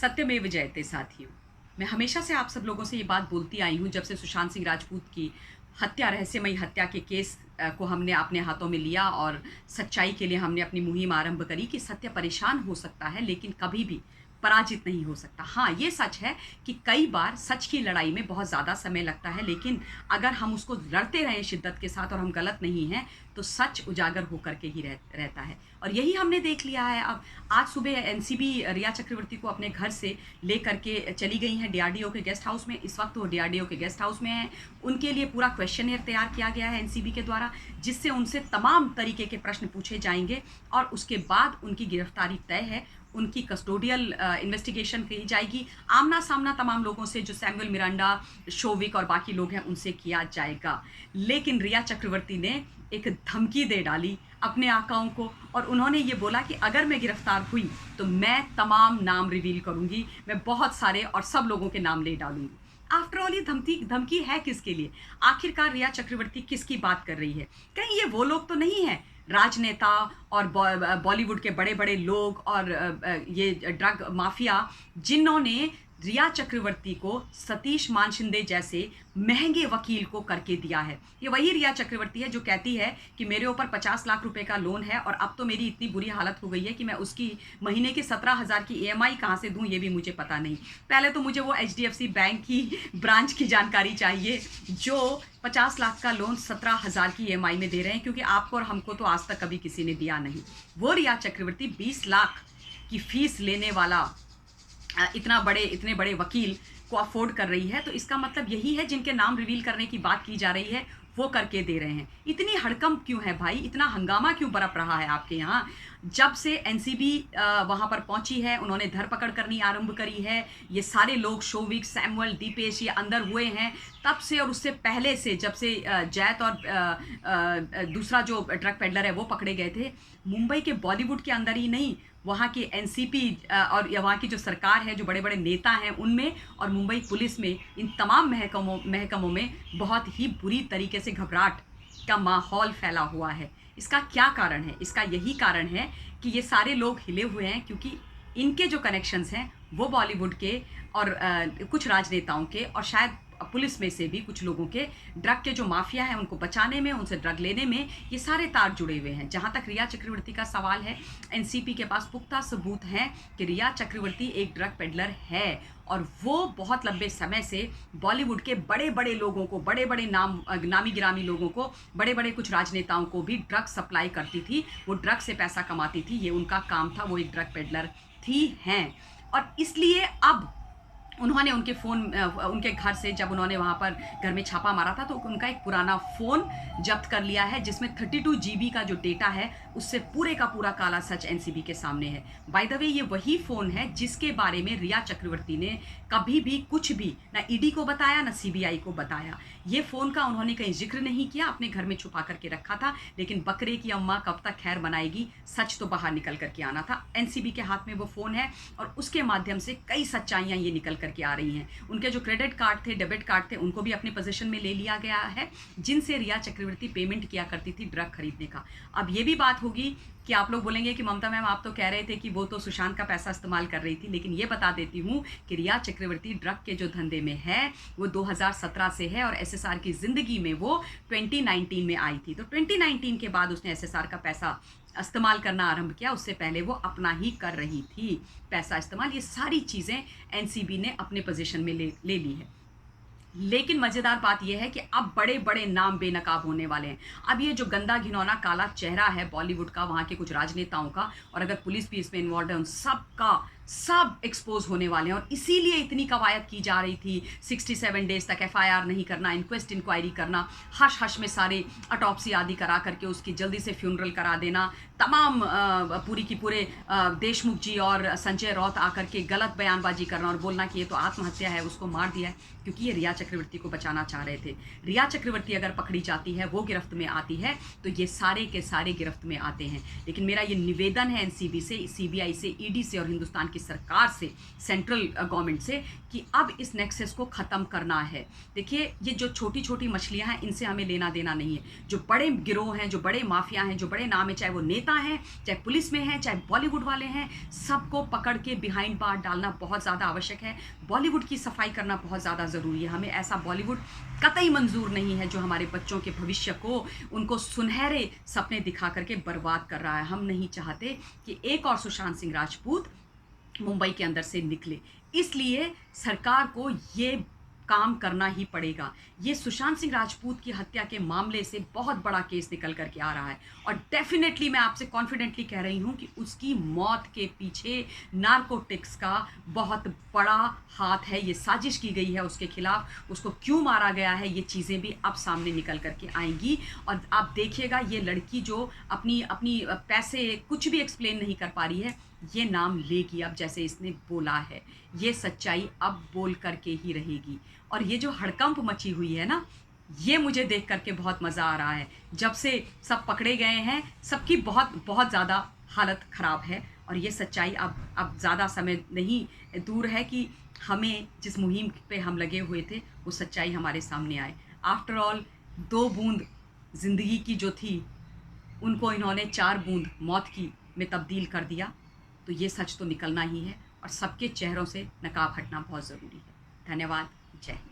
सत्यमेव जयते साथियों। मैं हमेशा से आप सब लोगों से ये बात बोलती आई हूँ जब से सुशांत सिंह राजपूत की हत्या रहस्यमयी हत्या के केस को हमने अपने हाथों में लिया और सच्चाई के लिए हमने अपनी मुहिम आरंभ करी कि सत्य परेशान हो सकता है लेकिन कभी भी पराजित नहीं हो सकता। हाँ, ये सच है कि कई बार सच की लड़ाई में बहुत ज़्यादा समय लगता है, लेकिन अगर हम उसको लड़ते रहें शिद्दत के साथ और हम गलत नहीं हैं तो सच उजागर होकर के ही रहता है। और यही हमने देख लिया है। अब आज सुबह एनसीबी रिया चक्रवर्ती को अपने घर से ले करके चली गई हैं डीआरडीओ के गेस्ट हाउस में। इस वक्त वो डीआरडीओ के गेस्ट हाउस में हैं। उनके लिए पूरा क्वेश्चनियर तैयार किया गया है एनसीबी के द्वारा, जिससे उनसे तमाम तरीके के प्रश्न पूछे जाएंगे और उसके बाद उनकी गिरफ्तारी तय है। उनकी कस्टोडियल इन्वेस्टिगेशन की जाएगी। आमना सामना तमाम लोगों से, जो सैमुअल मिरांडा, शोविक और बाकी लोग हैं, उनसे किया जाएगा। लेकिन रिया चक्रवर्ती ने एक धमकी दे डाली अपने आकाओं को और उन्होंने ये बोला कि अगर मैं गिरफ्तार हुई तो मैं तमाम नाम रिवील करूंगी, मैं बहुत सारे और सब लोगों के नाम ले डालूंगी। आफ्टर ऑल ये धमकी है किसके लिए? आखिरकार रिया चक्रवर्ती किसकी बात कर रही है? कहीं ये वो लोग तो नहीं है, राजनेता और बॉलीवुड के बड़े बड़े लोग और ये ड्रग माफिया, जिन्होंने रिया चक्रवर्ती को सतीश मान शिंदे जैसे महंगे वकील को करके दिया है? ये वही रिया चक्रवर्ती है जो कहती है कि मेरे ऊपर 50 लाख रुपए का लोन है और अब तो मेरी इतनी बुरी हालत हो गई है कि मैं उसकी महीने की 17,000 की ईएमआई कहाँ से दूं, ये भी मुझे पता नहीं। पहले तो मुझे वो एचडीएफसी बैंक की ब्रांच की जानकारी चाहिए जो 50 लाख का लोन 17,000 की ईएमआई में दे रहे हैं, क्योंकि आपको और हमको तो आज तक कभी किसी ने दिया नहीं। वो रिया चक्रवर्ती 20 लाख की फीस लेने वाला इतने बड़े वकील को अफोर्ड कर रही है। तो इसका मतलब यही है, जिनके नाम रिवील करने की बात की जा रही है वो करके दे रहे हैं। इतनी हड़कंप क्यों है भाई? इतना हंगामा क्यों बरप रहा है आपके यहाँ? जब से एनसीबी वहाँ पर पहुंची है, उन्होंने धरपकड़ करनी आरंभ करी है, ये सारे लोग शोविक, सैमुअल, दीपेश ये अंदर हुए हैं तब से, और उससे पहले से जब से जैत और दूसरा जो ट्रक पेडलर है वो पकड़े गए थे, मुंबई के बॉलीवुड के अंदर ही नहीं, वहाँ की एनसीपी और वहाँ की जो सरकार है, जो बड़े बड़े नेता हैं उनमें, और मुंबई पुलिस में, इन तमाम महकमों में बहुत ही बुरी तरीके से घबराहट का माहौल फैला हुआ है। इसका क्या कारण है? इसका यही कारण है कि ये सारे लोग हिले हुए हैं, क्योंकि इनके जो कनेक्शंस हैं वो बॉलीवुड के और कुछ राजनेताओं के और शायद पुलिस में से भी कुछ लोगों के, ड्रग के जो माफिया है उनको बचाने में, उनसे ड्रग लेने में ये सारे तार जुड़े हुए हैं। जहाँ तक रिया चक्रवर्ती का सवाल है, एनसीपी के पास पुख्ता सबूत हैं कि रिया चक्रवर्ती एक ड्रग पेडलर है और वो बहुत लंबे समय से बॉलीवुड के बड़े बड़े लोगों को, बड़े बड़े नामी गिरामी लोगों को, बड़े बड़े कुछ राजनेताओं को भी ड्रग सप्लाई करती थी। वो ड्रग से पैसा कमाती थी, ये उनका काम था, वो एक ड्रग पेडलर थी हैं। और इसलिए अब उन्होंने उनके फ़ोन, उनके घर से जब उन्होंने वहाँ पर घर में छापा मारा था तो उनका एक पुराना फ़ोन जब्त कर लिया है, जिसमें 32 GB का जो डेटा है उससे पूरे का पूरा काला सच एनसीबी के सामने है। बाय द वे, ये वही फ़ोन है जिसके बारे में रिया चक्रवर्ती ने कभी भी कुछ भी ना ईडी को बताया ना सीबीआई को बताया। ये फ़ोन का उन्होंने कहीं जिक्र नहीं किया, अपने घर में छुपा करके रखा था। लेकिन बकरे की अम्मा कब तक खैर बनाएगी, सच तो बाहर निकल करके आना था। एनसीबी के हाथ में वो फ़ोन है और उसके माध्यम से कई सच्चाइयाँ ये निकल करके आ रही हैं। उनके जो क्रेडिट कार्ड थे, डेबिट कार्ड थे, उनको भी अपने पोजीशन में ले लिया गया है, जिनसे रिया चक्रवर्ती पेमेंट किया करती थी ड्रग खरीदने का। अब ये भी बात होगी कि आप लोग बोलेंगे कि ममता मैम, आप तो कह रहे थे कि वो तो सुशांत का पैसा इस्तेमाल कर रही थी, लेकिन ये बता देती हूँ कि रिया चक्रवर्ती ड्रग के जो धंधे में है वो 2017 से है और एसएसआर की ज़िंदगी में वो 2019 में आई थी। तो 2019 के बाद उसने एसएसआर का पैसा इस्तेमाल करना आरंभ किया, उससे पहले वो अपना ही कर रही थी पैसा इस्तेमाल। ये सारी चीज़ें एनसीबी ने अपने पोजीशन में ले ली है। लेकिन मज़ेदार बात यह है कि अब बड़े बड़े नाम बेनकाब होने वाले हैं। अब ये जो गंदा घिनौना काला चेहरा है बॉलीवुड का, वहाँ के कुछ राजनेताओं का, और अगर पुलिस भी इसमें इन्वॉल्व है, उन सब एक्सपोज होने वाले हैं। और इसीलिए इतनी कवायद की जा रही थी 67 डेज तक एफआईआर नहीं करना, इंक्वायरी करना, हश हश में सारे ऑटोप्सी आदि करा करके उसकी जल्दी से फ्यूनरल करा देना, तमाम पूरी की पूरे देशमुख जी और संजय राउत आकर के गलत बयानबाजी करना और बोलना कि ये तो आत्महत्या है, उसको मार दिया है, क्योंकि ये रिया चक्रवर्ती को बचाना चाह रहे थे। रिया चक्रवर्ती अगर पकड़ी जाती है, वो गिरफ्त में आती है, तो ये सारे के सारे गिरफ्त में आते हैं। लेकिन मेरा ये निवेदन है एनसीबी से, सीबीआई से, ईडी से और हिंदुस्तान की सरकार से, सेंट्रल गवर्नमेंट से, कि अब इस नेक्सस को ख़त्म करना है। देखिए, ये जो छोटी-छोटी मछलियाँ हैं, इनसे हमें लेना देना नहीं है। जो बड़े गिरोह हैं, जो बड़े माफिया हैं, जो बड़े नाम हैं, चाहे वो नेता हैं, चाहे पुलिस में हैं, चाहे बॉलीवुड वाले हैं, सबको पकड़ के बिहाइंड बार डालना बहुत ज़्यादा आवश्यक है। बॉलीवुड की सफाई करना बहुत ज़्यादा ज़रूरी है। हमें ऐसा बॉलीवुड कतई मंजूर नहीं है जो हमारे बच्चों के भविष्य को, उनको सुनहरे सपने दिखा करके बर्बाद कर रहा है। हम नहीं चाहते कि एक और सुशांत सिंह राजपूत मुंबई के अंदर से निकले। इसलिए सरकार को ये काम करना ही पड़ेगा। ये सुशांत सिंह राजपूत की हत्या के मामले से बहुत बड़ा केस निकल कर के आ रहा है और डेफिनेटली मैं आपसे कॉन्फिडेंटली कह रही हूँ कि उसकी मौत के पीछे नारकोटिक्स का बहुत बड़ा हाथ है। ये साजिश की गई है उसके खिलाफ। उसको क्यों मारा गया है, ये चीज़ें भी अब सामने निकल कर के आएंगी और आप देखिएगा ये लड़की जो अपनी अपनी पैसे कुछ भी एक्सप्लेन नहीं कर पा रही है, ये नाम लेगी अब, जैसे इसने बोला है। ये सच्चाई अब बोल करके ही रहेगी। और ये जो हड़कंप मची हुई है ना, ये मुझे देख करके बहुत मज़ा आ रहा है। जब से सब पकड़े गए हैं, सबकी बहुत बहुत ज़्यादा हालत ख़राब है और ये सच्चाई अब ज़्यादा समय नहीं दूर है कि हमें जिस मुहिम पे हम लगे हुए थे वो सच्चाई हमारे सामने आए। आफ्टर ऑल 2 बूंद ज़िंदगी की जो थी, उनको इन्होंने 4 बूंद मौत की में तब्दील कर दिया। तो ये सच तो निकलना ही है और सबके चेहरों से नकाब हटना बहुत ज़रूरी है। धन्यवाद। जय हिंद।